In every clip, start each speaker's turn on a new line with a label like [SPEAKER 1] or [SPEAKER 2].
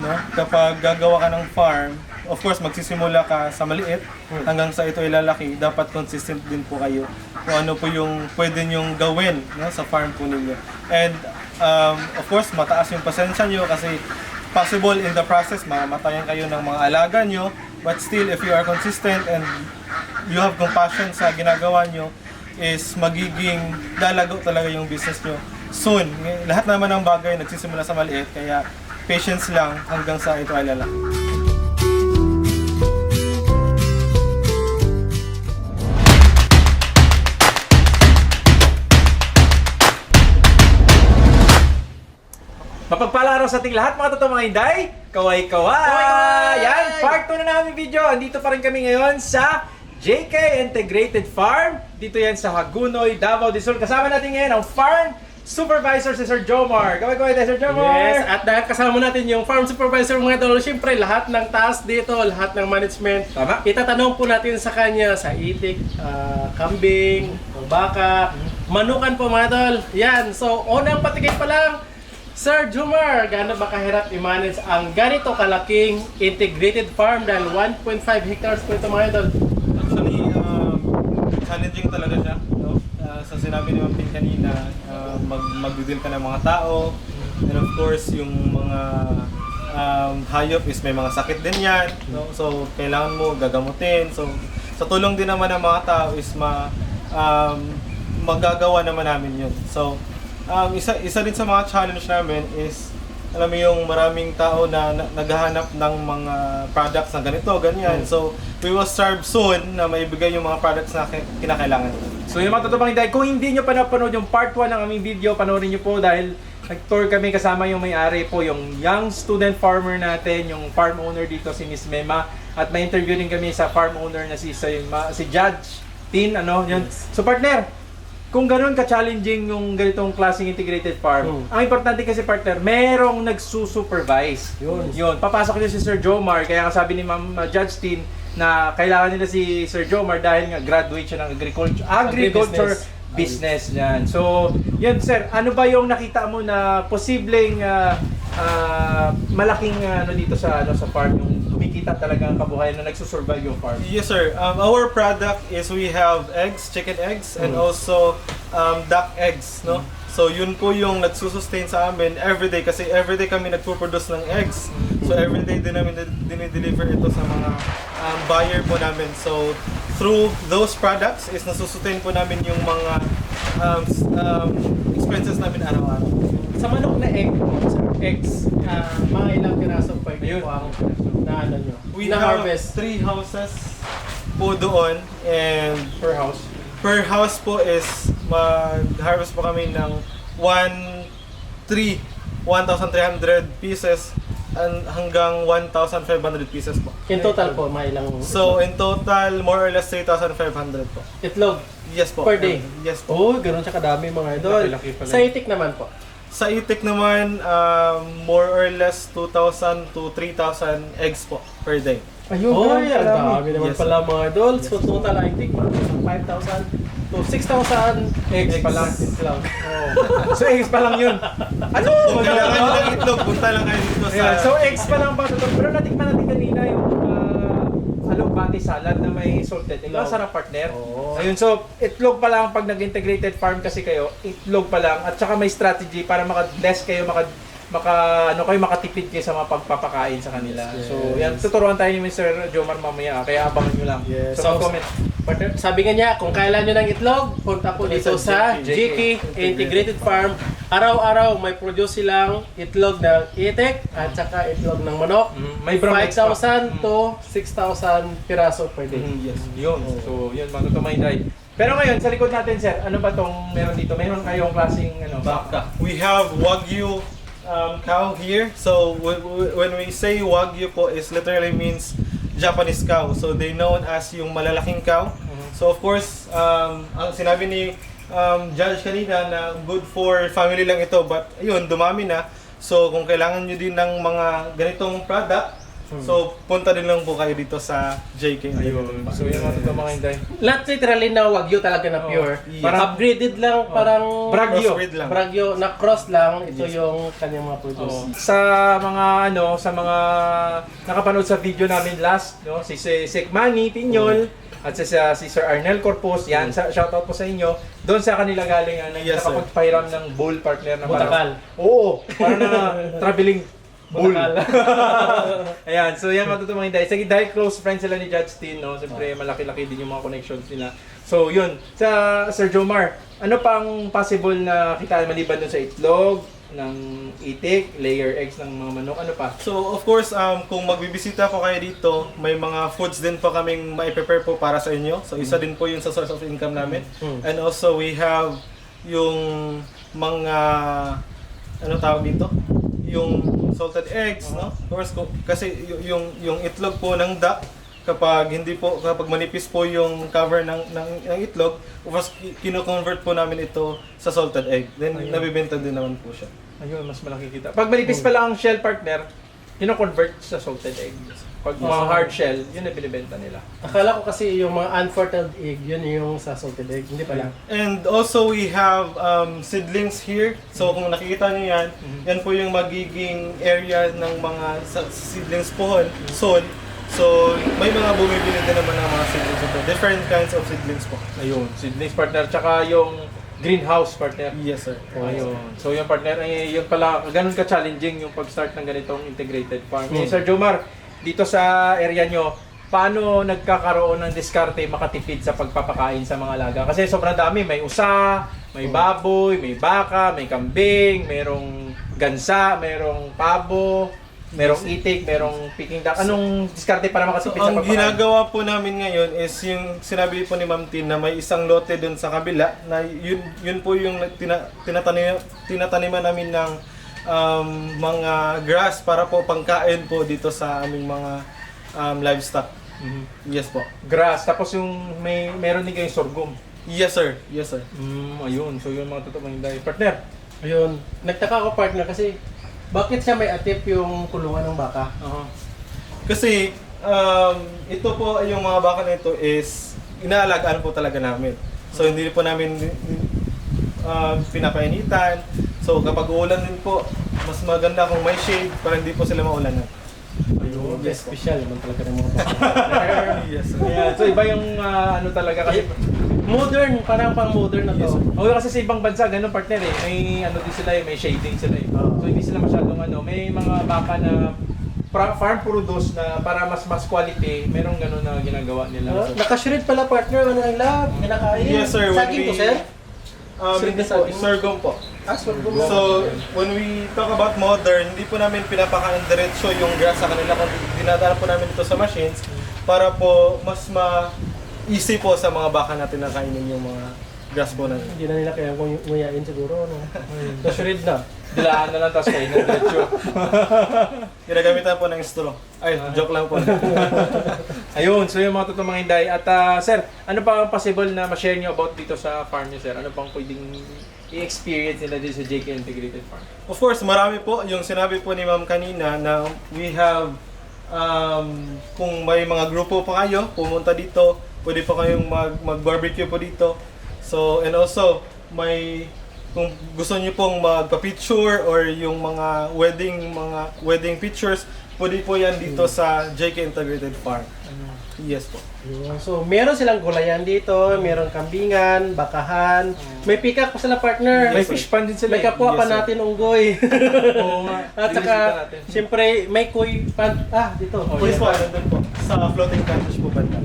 [SPEAKER 1] no? Kapag gagawa ka ng farm, of course magsisimula ka sa maliit hanggang sa ito ay lalaki, dapat consistent din po kayo kung ano po yung pwede nyong gawin, no, sa farm po ninyo. And of course, mataas yung pasensya nyo kasi possible in the process mamatayan kayo ng mga alaga nyo, but still if you are consistent and you have compassion sa ginagawa nyo, is magiging lalago talaga yung business nyo soon. Lahat naman ng bagay nagsisimula sa maliit, kaya patience lang hanggang sa ito ay lalaki.
[SPEAKER 2] Mapagpalang araw sa ating lahat mga totoong mga Inday. Kaway-kaway! Yan, part 2 na namin video. Andito pa rin kami ngayon sa JK Integrated Farm. Dito yan sa Hagunoy, Davao del Sur. Kasama natin ngayon ang Farm Supervisor si Sir Jomar. Kaway-kaway tayo, Sir Jomar!
[SPEAKER 3] Yes, at dahil kasama natin yung Farm Supervisor mga idol, syempre lahat ng task dito, lahat ng management,
[SPEAKER 2] Tama.
[SPEAKER 3] itatanong po natin sa kanya sa itik, kambing, baka, manukan po mga idol. Yan, so unang patigay pa lang, Sir Jomar, gaano ba kahirap i-manage ang ganito kalaking integrated farm dahil 1.5 hectares po ito mga idol?
[SPEAKER 1] Actually, challenging talaga siya, no? Sa sinabi ni Ma'am Pin kanina, mag-deal ka ng mga tao, and of course, yung mga hayop is may mga sakit din yan, no? So, kailangan mo gagamutin. So, sa tulong din naman ng mga tao is magagawa naman namin yun. So, isa din sa mga challenge namin is, alam mo yung maraming tao na naghahanap ng mga products na ganito, ganyan. So, we will start soon na maibigay yung mga products na kinakailangan.
[SPEAKER 2] So yung mga totoong mga Inday, kung hindi nyo pa napanood yung part 1 ng aming video, panoorin nyo po dahil nag-tour kami kasama yung may-ari po, yung young student farmer natin, yung farm owner dito si Miss Mema, at may interview din kami sa farm owner na si Judge Tin, ano, yun. So partner, kung gano'n ka-challenging yung ganitong klaseng integrated farm, ang importante kasi partner, merong nagsusupervise. Yun. Papasok nyo si Sir Jomar, kaya sabi ni Ma'am Judge Tin na kailangan nila si Sir Jomar dahil nga graduate siya ng agriculture business yan. So, yun sir, ano ba yung nakita mo na posibleng malaking dito sa farm, yung kumikita talaga ang kabuhayan na nagsusurvive yung farm?
[SPEAKER 1] Yes sir, our product is we have eggs, chicken eggs, and also duck eggs, no? So yun po yung nagsusustain sa amin everyday kasi everyday kami nagpo-produce ng eggs. So everyday din namin dinideliver ito sa mga buyer po namin. So through those products is nasusustain po namin yung mga expenses namin araw-araw.
[SPEAKER 3] Sa manok na eggs, mga ilang piraso pa yun po ang na ano nyo?
[SPEAKER 1] We
[SPEAKER 3] na
[SPEAKER 1] have
[SPEAKER 3] harvest
[SPEAKER 1] 3 houses po doon, and
[SPEAKER 3] per house.
[SPEAKER 1] per house po is mag-harvest po kami ng 1,300 pieces and hanggang 1,500 pieces po.
[SPEAKER 3] In total po, mga ilang
[SPEAKER 1] So in total, more or less 3,500 po.
[SPEAKER 3] itlog
[SPEAKER 1] Yes po.
[SPEAKER 3] per day?
[SPEAKER 1] Yes po.
[SPEAKER 3] Oh, gano'n siya kadami mga idol.
[SPEAKER 2] Laki-laki pala.
[SPEAKER 3] Sa itik naman po.
[SPEAKER 1] Sa itik naman, more or less 2,000 to 3,000 eggs po per day.
[SPEAKER 3] Ayun,
[SPEAKER 2] Oh,
[SPEAKER 3] ang dami naman
[SPEAKER 1] Yes,
[SPEAKER 3] pala mga idol. So total I think mga 5,000 to 6,000 eggs pa lang.
[SPEAKER 1] lang.
[SPEAKER 3] Oh.
[SPEAKER 2] So eggs pa lang yun. Ano?
[SPEAKER 1] Kung kailangan nyo ng itlog, punta lang kayo dito sa...
[SPEAKER 2] Ayan, so eggs pa lang ba ito? Pero natikman natin kanina yung alugbati salad na may salted egg. Ang sarap partner.
[SPEAKER 3] Oo.
[SPEAKER 2] Ayun, so itlog pa lang pag nag-integrated farm kasi kayo, itlog pa lang at saka may strategy para maka-less kayo, makatipid kayo sa mga pagpapakain sa kanila.
[SPEAKER 3] Yes.
[SPEAKER 2] So yan, tuturuan tayo ni Mr. Jomar mamaya, kaya abangan nyo lang.
[SPEAKER 3] Yes.
[SPEAKER 2] So comment.
[SPEAKER 3] Partner, sabi nga niya, kung kailan nyo ng itlog, punta po dito sa
[SPEAKER 2] JK
[SPEAKER 3] JK Integrated Farm. Araw-araw may produce silang itlog ng itik at saka itlog ng manok.
[SPEAKER 2] May brown eggs pa.
[SPEAKER 3] 5,000 to 6,000 piraso per day.
[SPEAKER 1] Yes.
[SPEAKER 2] Yun. So yun, matutumay drive. Pero ngayon, sa likod natin sir, ano ba tong meron dito? Meron kayong klaseng baka?
[SPEAKER 1] We have Wagyu cow here. So when we say Wagyu po, is literally means Japanese cow. So they known as yung malalaking cow. So of course, ang sinabi ni Judge kanina na good for family lang ito, but ayun, dumami na. So kung kailangan nyo din ng mga ganitong product, So, punta din lang po kayo dito sa JK.
[SPEAKER 2] Ayun. So yung mga totoo mga Inday.
[SPEAKER 3] Not literally na Wagyu talaga na pure.
[SPEAKER 1] yes.
[SPEAKER 3] Parang upgraded lang, parang
[SPEAKER 2] Bragyo.
[SPEAKER 1] Crossbreed lang.
[SPEAKER 3] Bragyo na cross lang. Ito yung kanyang mga produce.
[SPEAKER 2] Sa mga sa mga nakapanood sa video namin last, no, si Sek Manny Pinyol at si Sir Arnel Corpus, yan, shoutout po sa inyo. Doon sa kanila galing
[SPEAKER 1] Yes, sir.
[SPEAKER 2] nakapagpahiram ng bowl partner na
[SPEAKER 3] Butakal.
[SPEAKER 2] Oo, para na traveling bull.
[SPEAKER 3] Butakal.
[SPEAKER 2] Ayan, so yan matuto mga Inday. Sige, dahil close friends sila ni Judge Tin, no? Siyempre malaki-laki din yung mga connections nila. So yun, sa Sir Jomar, ano pang possible na kita maliban dun sa itlog, ng itik, layer eggs ng mga manok, ano pa?
[SPEAKER 1] So, of course, kung magbibisita po kayo dito, may mga foods din po kaming mai-prepare po para sa inyo. So, isa din po yun sa source of income namin. And also, we have yung mga, ano tawag dito? Yung salted eggs, no? Of course, kasi yung itlog po ng duck, kapag manipis po yung cover ng itlog, of course, kino-convert po namin ito sa salted egg. Then, nabibenta din naman po siya.
[SPEAKER 2] Ayun, mas malaki kita. Pag manipis pa lang ang shell partner, kino-convert sa salted egg. Pag mga hard shell, yun na binibenta nila.
[SPEAKER 3] Akala ko kasi yung mga unfertiled egg, yun yung sa salted egg. Hindi pala.
[SPEAKER 1] And also we have seedlings here. So kung nakikita niyo yan, yan po yung magiging area ng mga seedlings po. So may mga bumibili din naman ng mga seedlings ito. Different kinds of seedlings po.
[SPEAKER 2] Ayun, seedlings partner, tsaka yung greenhouse partner.
[SPEAKER 1] Yes sir.
[SPEAKER 2] Ayun. So yung partner, yun pala, ganun ka-challenging yung pag-start ng ganitong integrated farm. Sir Jomar, dito sa area nyo, paano nagkakaroon ng diskarte makatipid sa pagpapakain sa mga alaga? Kasi sobrang dami, may usa, may baboy, may baka, may kambing, merong gansa, merong pabo, merong itik, merong peking duck. Anong diskarte para
[SPEAKER 1] So
[SPEAKER 2] makatipid sa
[SPEAKER 1] ang
[SPEAKER 2] pagpapakain?
[SPEAKER 1] ginagawa po namin ngayon is yung sinabi po ni Ma'am Tin na may isang lote doon sa kabila na yun po yung tinataniman namin ng mga grass para po pangkain po dito sa aming mga livestock. Yes po.
[SPEAKER 2] Grass, tapos yung meron din kayong sorghum.
[SPEAKER 1] Yes sir. Yes sir.
[SPEAKER 2] Ayun, so yun mga totoo mga partner.
[SPEAKER 3] Ayun. Nagtaka ko partner kasi bakit siya may atip yung kulungan ng baka?
[SPEAKER 1] Kasi ito po yung mga baka na ito is inaalagaan po talaga namin. So hindi po namin pinapainitan. So kapag uulan din po, mas maganda kung may shade para hindi po sila maulanan.
[SPEAKER 3] Ayun.
[SPEAKER 1] Yes po.
[SPEAKER 3] Special naman talaga ng mga baka.
[SPEAKER 1] Yes sir.
[SPEAKER 2] Yeah, so iba yung ano talaga kasi
[SPEAKER 3] Modern, parang pang modern na to.
[SPEAKER 2] Oo, kasi sa ibang bansa ganun partner eh. May ano din sila eh, may shading sila eh. So hindi sila masyadong may mga baka na farm produce na para mas quality, merong ganun na ginagawa nila. So,
[SPEAKER 3] Nakashred pala partner, ano ang lab? Kinakain?
[SPEAKER 1] Yes sir.
[SPEAKER 3] Saging to sir?
[SPEAKER 1] Hindi po, sorghum po.
[SPEAKER 3] Sorghum.
[SPEAKER 1] So, when we talk about modern, hindi po namin pinapakain diretso yung grass sa kanila, kundi dinadala po namin ito sa machines para po mas easy po sa mga baka natin na kainin yung mga grass po natin.
[SPEAKER 3] Hindi na nila kaya nguyain siguro. No? Nakashred na.
[SPEAKER 2] dilaan na lang tapos kain ng diretso.
[SPEAKER 1] Ginagamitan po ng straw. Ay, joke lang po.
[SPEAKER 2] Ayun, so yung mga totoong mga Inday. At sir, ano pa ang possible na ma-share nyo about dito sa farm nyo, sir? Ano pang pwedeng i-experience nila dito sa JK Integrated Farm?
[SPEAKER 1] Of course, marami po. Yung sinabi po ni ma'am kanina na we have, kung may mga grupo pa kayo, pumunta dito, pwede pa kayong mag-barbecue po dito. So, and also, kung gusto niyo pong magpa-picture or yung mga wedding pictures, pwede po yan dito sa JK Integrated Farm. Yes po.
[SPEAKER 3] So, meron silang gulayan dito, meron kambingan, bakahan, may pick-up pa sila partner.
[SPEAKER 2] May fish pan din sila.
[SPEAKER 3] May kapwa pa
[SPEAKER 1] Yes, sir.
[SPEAKER 3] natin unggoy.
[SPEAKER 2] Oo nga.
[SPEAKER 3] At saka, siyempre, may kuy pan. Dito.
[SPEAKER 2] Oh,
[SPEAKER 1] Yes
[SPEAKER 2] yes.
[SPEAKER 1] po, nandun po. Sa floating catfish po banda.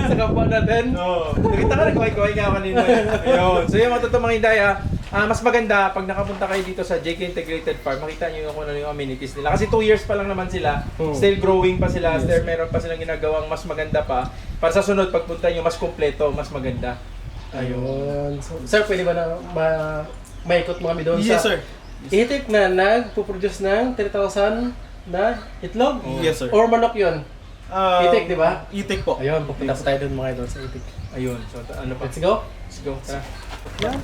[SPEAKER 2] Sa kapwa natin.
[SPEAKER 1] No.
[SPEAKER 2] Nakita ka, nagkaway-kaway nga kanina. Ayun. So yung mga totoong mga Inday, mas maganda pag nakapunta kayo dito sa JK Integrated Farm, makita nyo kung ano yung amenities nila. Kasi 2 years pa lang naman sila, still growing pa sila,
[SPEAKER 1] Yes.
[SPEAKER 2] still meron pa silang ginagawang mas maganda pa. Para sa sunod, pagpunta nyo, mas kompleto, mas maganda.
[SPEAKER 3] Ayun. So, sir, pwede ba na maikot mo kami doon
[SPEAKER 1] Yes,
[SPEAKER 3] sa
[SPEAKER 1] sir.
[SPEAKER 3] itik na nagpo-produce ng 3,000 na itlog?
[SPEAKER 1] Yes, sir.
[SPEAKER 3] Or manok yun? Itik, di ba?
[SPEAKER 1] Itik po.
[SPEAKER 3] Ayun, pupunta po tayo doon mga idol sa itik.
[SPEAKER 2] Ayun. So ano pa?
[SPEAKER 3] Let's go.
[SPEAKER 2] Let's go. Tara.
[SPEAKER 3] Yan.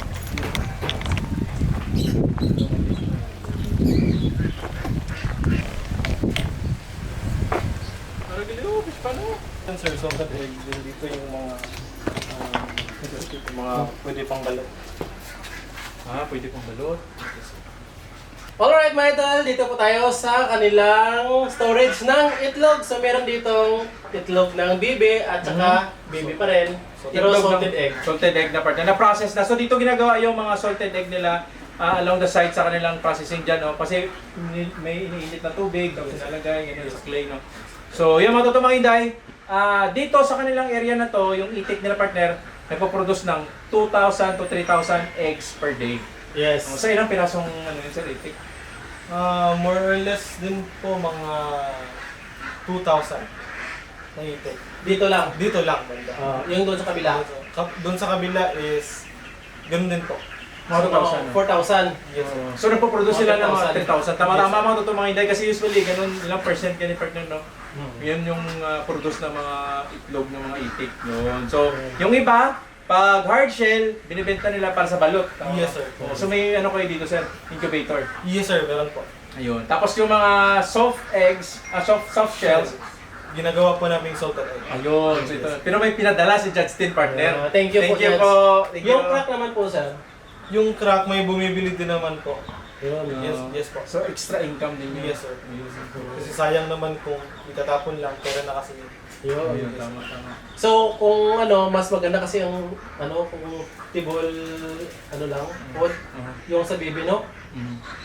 [SPEAKER 1] Yan sir, salted egg. Din dito yung mga pwede pang balot.
[SPEAKER 2] Pwede pong balot.
[SPEAKER 3] Alright mga idol, dito po tayo sa kanilang storage ng itlog. So meron ditong itlog ng bibi at saka bibi pa rin. Pero salted egg.
[SPEAKER 2] Salted egg na partner. Na-process na. So dito ginagawa yung mga salted egg nila along the side sa kanilang processing dyan. No? Kasi may iniinit na tubig, tapos nalagay, ganyan sa clay. No? So yung mga totoong Inday, dito sa kanilang area na to, yung itik nila partner, nagpo-produce ng 2,000 to 3,000 eggs per day.
[SPEAKER 3] Yes.
[SPEAKER 2] Sa ilang pirasong ano yun sir, itik?
[SPEAKER 1] More or less din po mga 2,000 na itik.
[SPEAKER 3] Dito lang.
[SPEAKER 1] Dito lang banda.
[SPEAKER 3] Yung doon sa kabila.
[SPEAKER 1] Doon sa kabila is ganun din po.
[SPEAKER 2] Mga 2,000.
[SPEAKER 3] 4,000.
[SPEAKER 1] Yes sir.
[SPEAKER 2] So nagpo-produce sila ng mga 10,000.
[SPEAKER 3] 10,000.
[SPEAKER 2] Tama-tama mga totoong mga Inday kasi usually ganun ilang percent ganun partner no? Yan yung produce ng mga itlog ng mga itik yun. So yung iba, pag hard shell, binibenta nila para sa balot.
[SPEAKER 1] Yes sir.
[SPEAKER 2] So may ano kayo dito sir, incubator.
[SPEAKER 1] Yes sir, meron po.
[SPEAKER 2] Ayun. Tapos yung mga soft eggs, soft shells,
[SPEAKER 1] Ginagawa po namin salted egg.
[SPEAKER 2] ayun. So, ito. Pero may pinadala si Judge Tin partner.
[SPEAKER 3] Thank you po,
[SPEAKER 2] Thank you
[SPEAKER 3] Judge.
[SPEAKER 2] po. Thank you.
[SPEAKER 3] Yung crack naman po sir.
[SPEAKER 1] Yung crack may bumibili din naman po.
[SPEAKER 3] Yun.
[SPEAKER 1] Yes po.
[SPEAKER 2] So extra income din yun.
[SPEAKER 1] Yes sir. Kasi sayang naman kung itatapon lang, pera na kasi.
[SPEAKER 3] Yun.
[SPEAKER 2] Ayun, tama.
[SPEAKER 3] So, kung mas maganda kasi ang kung tibol lang, food, yung sa bibi, no?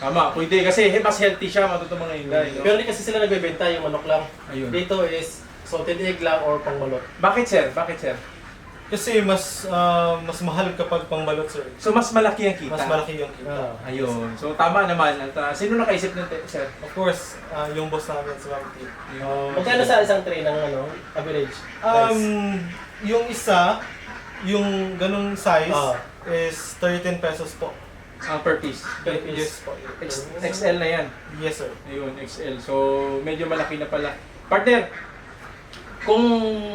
[SPEAKER 2] Tama, pwede kasi mas healthy siya, matuto mga Inday. No?
[SPEAKER 3] Pero hindi kasi sila nagbebenta yung manok lang.
[SPEAKER 2] Ayun.
[SPEAKER 3] Dito is salted egg lang or pangbalot.
[SPEAKER 2] Bakit sir? Bakit sir?
[SPEAKER 1] Kasi mas mahal kapag pangbalot sir.
[SPEAKER 2] So mas malaki ang kita.
[SPEAKER 1] Mas malaki yung kita.
[SPEAKER 2] Ayun. So tama naman. At sino nakaisip nun, sir?
[SPEAKER 1] Of course, yung boss namin si Ma'am T.
[SPEAKER 3] Magkano sa isang tray ng average?
[SPEAKER 1] Yung isa, yung ganung size
[SPEAKER 3] Ah.
[SPEAKER 1] is 13 pesos po.
[SPEAKER 2] Per piece.
[SPEAKER 3] Per piece.
[SPEAKER 1] Yes po.
[SPEAKER 2] XL na yan.
[SPEAKER 1] Yes sir.
[SPEAKER 2] Ayun, XL. So medyo malaki na pala. Partner, kung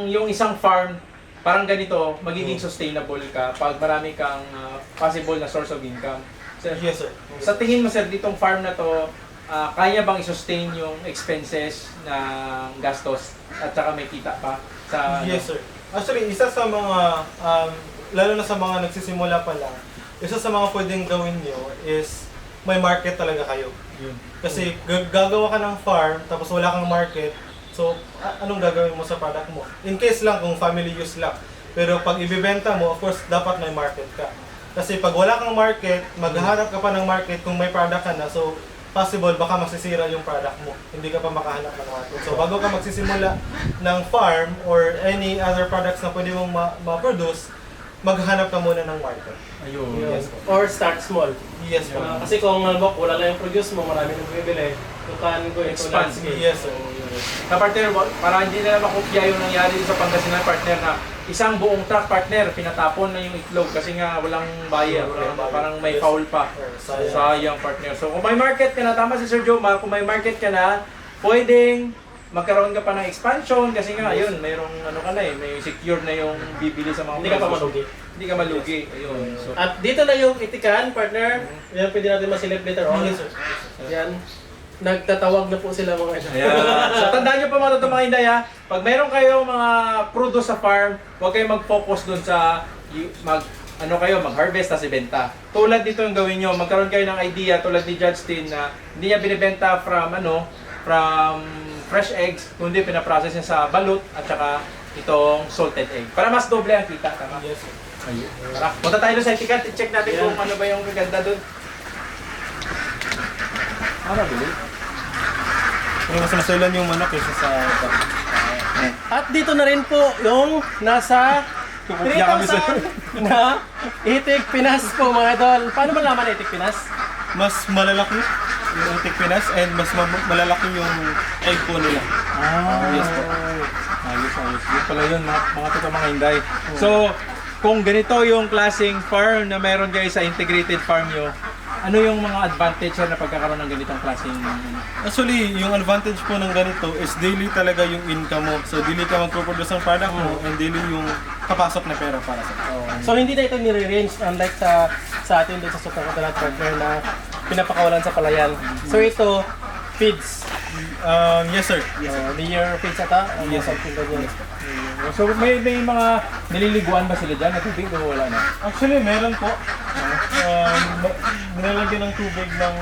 [SPEAKER 2] yung isang farm, parang ganito, magiging sustainable ka pag marami kang possible na source of income. Sir,
[SPEAKER 1] Yes sir.
[SPEAKER 2] sa tingin mo sir, ditong farm na to, kaya bang i-sustain yung expenses ng gastos at saka may kita pa?
[SPEAKER 1] Yes sir. Actually, isa sa mga, lalo na sa mga nagsisimula pa lang, isa sa mga pwedeng gawin nyo is may market talaga kayo. Kasi gagawa ka ng farm, tapos wala kang market, so anong gagawin mo sa product mo? In case lang kung family use lang. Pero pag ibibenta mo, of course, dapat may market ka. Kasi pag wala kang market, maghahanap ka pa ng market kung may product ka na, so possible baka masisira yung product mo. Hindi ka pa makahanap ng market. So bago ka magsisimula ng farm or any other products na pwede mong ma-produce, maghanap ka muna ng market.
[SPEAKER 2] Ayun.
[SPEAKER 1] Yes po.
[SPEAKER 3] Or start small.
[SPEAKER 1] Yes po.
[SPEAKER 3] Kasi kung wala lang yung produce mo, marami nang bumibili, you can go into
[SPEAKER 2] Expand.
[SPEAKER 3] large scale.
[SPEAKER 1] Yes sir.
[SPEAKER 2] Na partner, para hindi nila makopya yung nangyari sa Pangasinan partner na isang buong truck partner, pinatapon na yung itlog kasi nga walang buyer, parang may foul pa. Sayang partner. So kung may market ka na, tama si Sir Jomar, kung may market ka na, pwedeng magkaroon ka pa ng expansion kasi nga yun, mayroong ka na may secure na yung bibili sa mga
[SPEAKER 3] Hindi ka pa malugi.
[SPEAKER 2] Hindi ka malugi. Ayun. So,
[SPEAKER 3] At dito na yung itikan, partner. Yan, pwede natin masilip later on.
[SPEAKER 1] Yes sir.
[SPEAKER 3] Yan. Nagtatawag na po sila mga ito.
[SPEAKER 2] ayan. So tandaan nyo pa mga totoong mga Inday ha, pag mayroon kayong mga produce sa farm, huwag kayong mag-focus dun sa mag-harvest at ibenta. Tulad dito yung gawin nyo, magkaroon kayo ng idea tulad ni Judge Tin na hindi niya binibenta from fresh eggs, kundi pinaprocess niya sa balut at saka itong salted egg. Para mas doble ang kita, tama?
[SPEAKER 1] Yes sir.
[SPEAKER 2] Ayun. Tara, punta tayo doon sa etikat, i-check natin kung ano ba yung kaganda doon. Bili.
[SPEAKER 1] Pero mas masulan yung manok kaysa sa
[SPEAKER 3] At dito na rin po yung nasa 3,000 na Itik Pinas po mga idol. Paano ba naman Itik Pinas?
[SPEAKER 1] mas malalaki yung Itik Pinas and mas malalaki yung egg po nila. Yes po.
[SPEAKER 2] Ayos. Yun pala yun, mga totoong mga Inday. So, kung ganito yung klaseng farm na meron guys sa integrated farm nyo, ano yung mga advantage na pagkakaroon ng ganitong klaseng...
[SPEAKER 1] Actually, yung advantage po ng ganito is daily talaga yung income mo. So, daily ka magpo-produce ng product mo and daily yung kapasok na pera para sa
[SPEAKER 3] So hindi na ito nire-range unlike sa atin doon sa Super Catalan Partner na pinapakawalan sa palayan. So ito, feeds.
[SPEAKER 1] Yes sir. Yes sir.
[SPEAKER 3] Layer feeds ata?
[SPEAKER 1] Yes, sir.
[SPEAKER 3] Something ganyan.
[SPEAKER 2] So may mga nililiguan ba sila dyan na tubig o wala na?
[SPEAKER 1] Actually, meron po. Nilalagyan ng tubig ng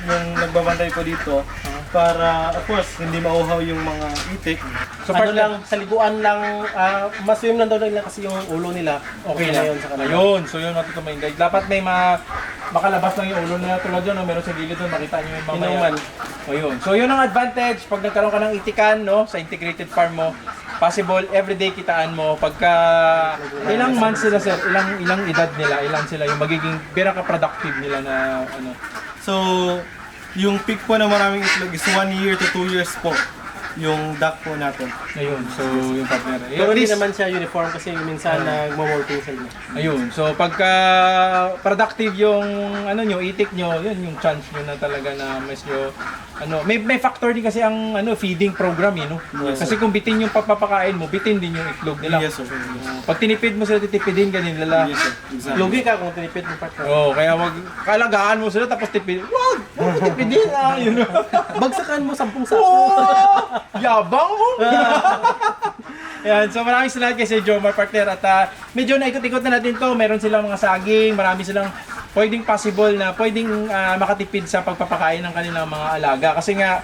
[SPEAKER 1] yung nagbabantay po dito para, of course, hindi mauhaw yung mga itik.
[SPEAKER 3] So ano lang, sa liguan lang, maswim lang daw nila kasi yung ulo nila.
[SPEAKER 2] Okay na
[SPEAKER 3] yun sa kanila.
[SPEAKER 2] Ayun, so yun matutumain guys. Dapat may makalabas lang yung ulo nila tulad yun, no? Meron sa gilid doon, makita nyo yung mamaya.
[SPEAKER 3] Inuman.
[SPEAKER 2] Ayun. So yun ang advantage pag nagkaroon ka ng itikan, no, sa integrated farm mo. Possible everyday kitaan mo pagka ilang months sila sir, ilang edad nila, ilang sila yung magiging pinaka productive nila na ano.
[SPEAKER 1] So, yung peak po na maraming itlog is 1 year to 2 years po yung duck po natin.
[SPEAKER 2] Ayun, so yung partner.
[SPEAKER 3] Pero hindi
[SPEAKER 2] Least-
[SPEAKER 3] naman siya uniform kasi minsan nagmo-molting sila.
[SPEAKER 2] Ayun, so pagka productive yung ano nyo, itik nyo, yun yung chance nyo na talaga na mas nyo, ano, may factor din kasi ang ano feeding program no?
[SPEAKER 1] Yes,
[SPEAKER 2] Kasi kung bitin yung pagpapakain mo, bitin din yung itlog nila.
[SPEAKER 1] Yes sir.
[SPEAKER 2] Pag tinipid mo sila, titipidin ka din nila.
[SPEAKER 1] Yes sir. Exactly.
[SPEAKER 3] Lugi ka kung tinipid mo partner.
[SPEAKER 2] Oo, kaya wag kalagaan mo sila tapos tipid. Wag tipidin yun.
[SPEAKER 3] Bagsakan mo 10 sako.
[SPEAKER 2] Oh! Yabang mo! Yan, so maraming salamat kay Sir Jomar partner at medyo naikot-ikot na natin to. Meron silang mga saging, marami silang pwedeng possible na pwedeng makatipid sa pagpapakain ng kanilang mga alaga kasi nga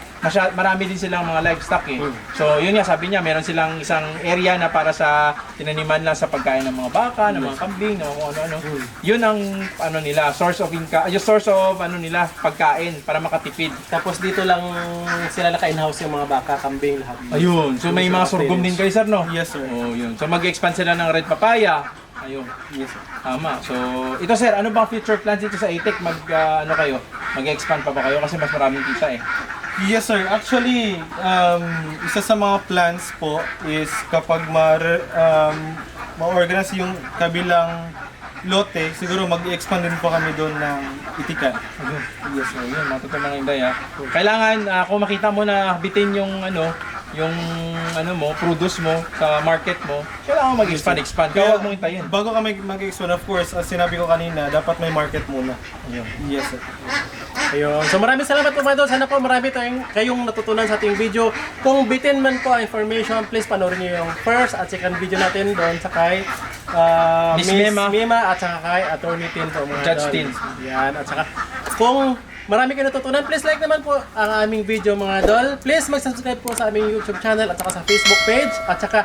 [SPEAKER 2] marami din silang mga livestock eh. So yun nga sabi niya, meron silang isang area na para sa tinaniman lang sa pagkain ng mga baka, ng mga kambing, ng mga kung ano-ano. Yun ang ano nila, source of income, yung source of ano nila, pagkain para makatipid.
[SPEAKER 3] Tapos dito lang sila naka-in-house yung mga baka, kambing, lahat.
[SPEAKER 2] Ayun, so may mga sorghum din kayo sir no?
[SPEAKER 1] Yes sir.
[SPEAKER 2] Oh, yun. So mag-expand sila ng red papaya. Ayun.
[SPEAKER 1] Yes sir.
[SPEAKER 2] Tama. So ito sir, ano bang future plans dito sa ATEC? Ano kayo? Mag-expand pa ba kayo kasi mas maraming kita eh.
[SPEAKER 1] Yes sir, actually isa sa mga plans po is kapag ma-organize yung kabilang lote, siguro mag-expand din po kami doon ng itikan.
[SPEAKER 2] Yes sir, yun. Matutunan ng Inday ha. Kailangan kung makita mo na bitin yung mo, produce mo sa market mo, kailangan mag-expand. Kaya huwag mong hintayin.
[SPEAKER 1] Bago kami mag-expand, of course, as sinabi ko kanina, dapat may market muna.
[SPEAKER 2] Ayun.
[SPEAKER 1] Yes sir.
[SPEAKER 3] Ayun. So maraming salamat po mga idol. Sana po marami kayong natutunan sa ating video. Kung bitin man po ang information, please panoorin niyo yung first at second video natin doon sa kay
[SPEAKER 2] Miss
[SPEAKER 3] Mema at saka kay Attorney Tin po mga
[SPEAKER 2] Judge
[SPEAKER 3] idol.
[SPEAKER 2] Tin.
[SPEAKER 3] Yan. At saka kung marami kayong natutunan, please like naman po ang aming video mga idol. Please mag-subscribe po sa aming YouTube channel at saka sa Facebook page at saka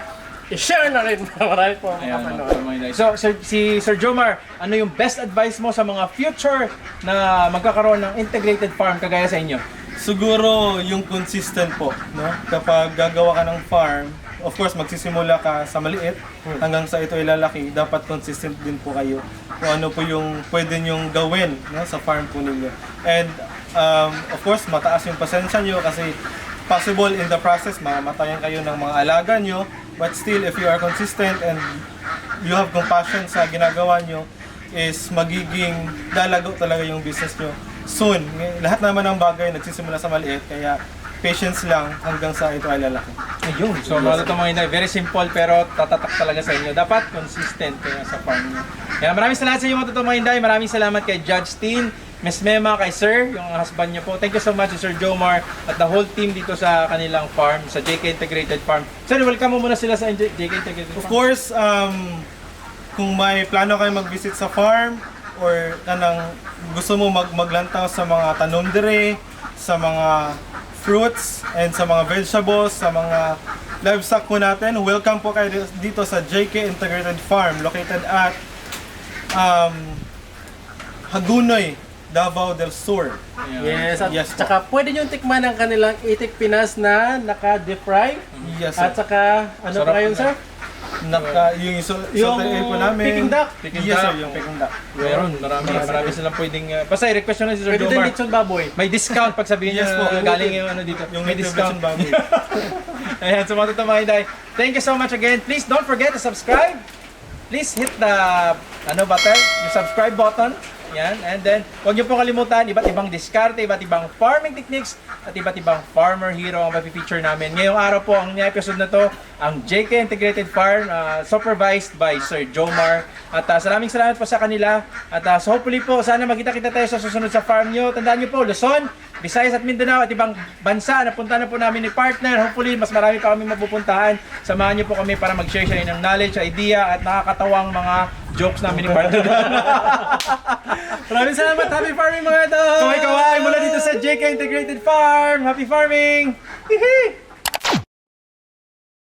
[SPEAKER 3] i-share na rin. Marami po ang
[SPEAKER 2] Ayan,
[SPEAKER 3] makapanood.
[SPEAKER 2] mga Inday. So, si Sir Jomar, ano yung best advice mo sa mga future na magkakaroon ng integrated farm kagaya sa inyo?
[SPEAKER 1] Siguro yung consistent po, no? Kapag gagawa ka ng farm, of course magsisimula ka sa maliit hanggang sa ito ay lalaki, dapat consistent din po kayo kung ano po yung pwede nyong gawin, no, sa farm po ninyo. And of course, mataas yung pasensya nyo kasi possible in the process mamatayan kayo ng mga alaga nyo, but still if you are consistent and you have compassion sa ginagawa nyo, is magiging lalago talaga yung business nyo soon. Lahat naman ng bagay nagsisimula sa maliit, kaya patience lang hanggang sa ito ay lalaki.
[SPEAKER 2] Ayun. So, mga mga Inday, very simple pero tatatak talaga sa inyo. Dapat consistent kayo sa farm nyo. Kaya maraming salamat sa inyo mga mga Inday. Maraming salamat kay Judge Tin, Miss Mema, kay Sir, yung husband niyo po. Thank you so much Sir Jomar at the whole team dito sa kanilang farm, sa JK Integrated Farm. Sir, welcome mo muna sila sa JK Integrated Farm.
[SPEAKER 1] Of course, kung may plano kayo mag-visit sa farm or kanang gusto mo maglantaw sa mga tanom dire, sa mga fruits and sa mga vegetables, sa mga livestock po natin, welcome po kayo dito sa JK Integrated Farm located at Hagunoy, Davao del Sur.
[SPEAKER 3] Yes, at
[SPEAKER 1] Yes po.
[SPEAKER 3] saka pwede nyo tikman ang kanilang itik Pinas na naka-deep fry.
[SPEAKER 1] Yes,
[SPEAKER 3] At
[SPEAKER 1] sir.
[SPEAKER 3] saka, ano
[SPEAKER 2] Sarap
[SPEAKER 3] pa yun,
[SPEAKER 2] na.
[SPEAKER 3] sir?
[SPEAKER 1] Yung
[SPEAKER 3] Yung
[SPEAKER 1] po namin.
[SPEAKER 3] Peking duck.
[SPEAKER 2] Peking
[SPEAKER 1] Yes, sir,
[SPEAKER 2] duck.
[SPEAKER 1] yung Peking duck.
[SPEAKER 2] Meron, marami silang pwedeng... basta i-request nyo na si Sir
[SPEAKER 3] Pwede din
[SPEAKER 2] Jomar.
[SPEAKER 3] lechon baboy.
[SPEAKER 2] May discount pag sabihin
[SPEAKER 1] Yes
[SPEAKER 2] nyo
[SPEAKER 1] po,
[SPEAKER 2] na galing yung ano dito.
[SPEAKER 1] Yung
[SPEAKER 2] May
[SPEAKER 1] native
[SPEAKER 2] discount.
[SPEAKER 1] version baboy.
[SPEAKER 2] Ayan, so mga mga Inday. Thank you so much again. Please don't forget to subscribe. Please hit the button, yung subscribe button. Yan. And then, huwag niyo po kalimutan, iba't ibang diskarte, iba't ibang farming techniques, at iba't ibang farmer hero ang mapipicture namin. Ngayong araw po, ang episode na to, ang JK Integrated Farm, supervised by Sir Jomar. At maraming salamat po sa kanila. At so hopefully po, sana magkita-kita tayo sa susunod sa farm nyo. Tandaan nyo po, Luzon, Visayas at Mindanao at ibang bansa na punta na po namin ni partner. Hopefully, mas marami pa kami mapupuntahan. Samahan niyo po kami para mag-share siya ng knowledge, idea at nakakatawang mga jokes namin ni partner.
[SPEAKER 3] Maraming salamat. Happy farming mga idol!
[SPEAKER 2] Kaway-kaway mula dito sa JK Integrated Farm. Happy farming! Hihi!